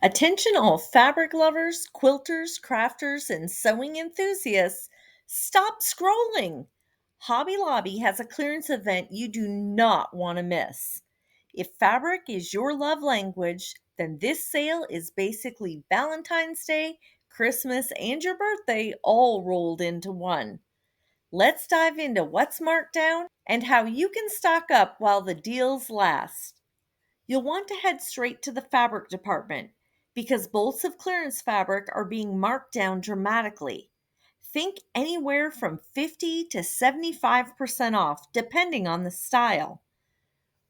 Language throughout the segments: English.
Attention all fabric lovers, quilters, crafters, and sewing enthusiasts. Stop scrolling. Hobby Lobby has a clearance event you do not want to miss. If fabric is your love language, then this sale is basically Valentine's Day, Christmas, and your birthday all rolled into one. Let's dive into what's marked down and how you can stock up while the deals last. You'll want to head straight to the fabric department because bolts of clearance fabric are being marked down dramatically. Think anywhere from 50 to 75% off, depending on the style.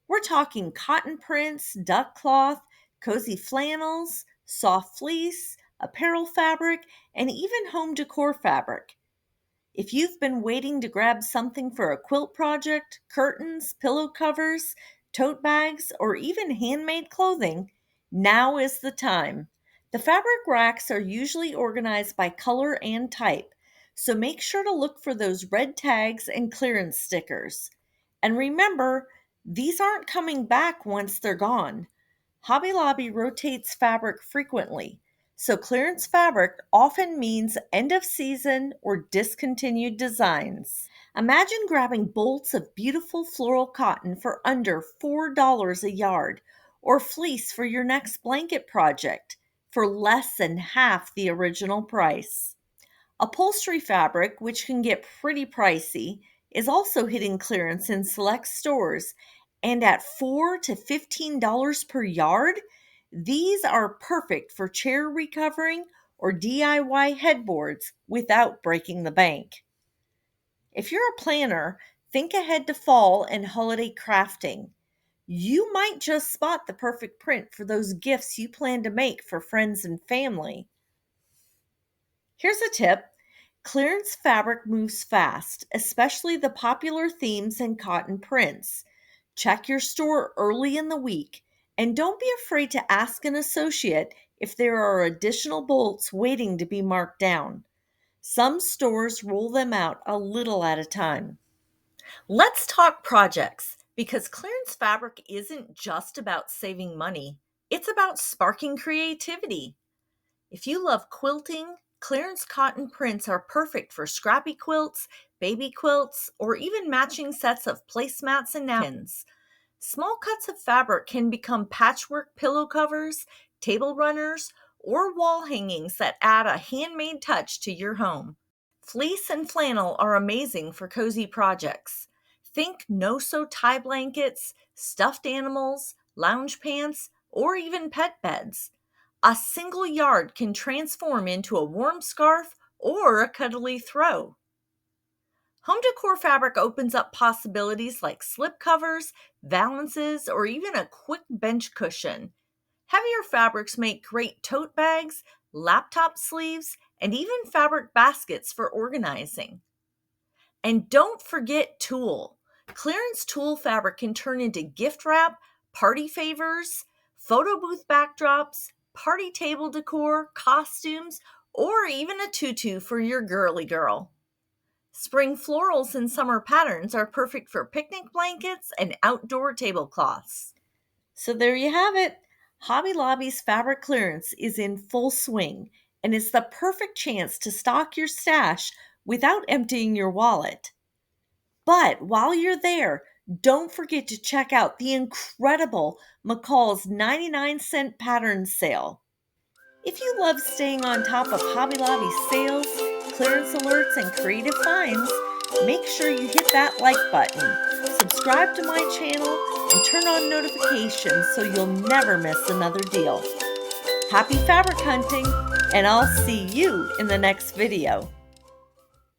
We're talking cotton prints, duck cloth, cozy flannels, soft fleece, apparel fabric, and even home decor fabric. If you've been waiting to grab something for a quilt project, curtains, pillow covers, tote bags, or even handmade clothing, now is the time. The fabric racks are usually organized by color and type, so make sure to look for those red tags and clearance stickers. And remember, these aren't coming back once they're gone. Hobby Lobby rotates fabric frequently, so clearance fabric often means end of season or discontinued designs. Imagine grabbing bolts of beautiful floral cotton for under $4 a yard, or fleece for your next blanket project for less than half the original price. Upholstery fabric, which can get pretty pricey, is also hitting clearance in select stores, and at $4 to $15 per yard, these are perfect for chair recovering or DIY headboards without breaking the bank. If you're a planner, think ahead to fall and holiday crafting. You might just spot the perfect print for those gifts you plan to make for friends and family. Here's a tip. Clearance fabric moves fast, especially the popular themes and cotton prints. Check your store early in the week, and don't be afraid to ask an associate if there are additional bolts waiting to be marked down. Some stores roll them out a little at a time. Let's talk projects, because clearance fabric isn't just about saving money, it's about sparking creativity. If you love quilting, clearance cotton prints are perfect for scrappy quilts, baby quilts, or even matching sets of placemats and napkins. Small cuts of fabric can become patchwork pillow covers, table runners, or wall hangings that add a handmade touch to your home. Fleece and flannel are amazing for cozy projects. Think no-sew tie blankets, stuffed animals, lounge pants, or even pet beds. A single yard can transform into a warm scarf or a cuddly throw. Home decor fabric opens up possibilities like slip covers, valances, or even a quick bench cushion. Heavier fabrics make great tote bags, laptop sleeves, and even fabric baskets for organizing. And don't forget tulle. Clearance tulle fabric can turn into gift wrap, party favors, photo booth backdrops, party table decor, costumes, or even a tutu for your girly girl. Spring florals and summer patterns are perfect for picnic blankets and outdoor tablecloths. So there you have it. Hobby Lobby's fabric clearance is in full swing, and it's the perfect chance to stock your stash without emptying your wallet. But while you're there, don't forget to check out the incredible McCall's 99-cent pattern sale. If you love staying on top of Hobby Lobby sales, clearance alerts, and creative finds, make sure you hit that like button, subscribe to my channel, and turn on notifications so you'll never miss another deal. Happy fabric hunting, and I'll see you in the next video.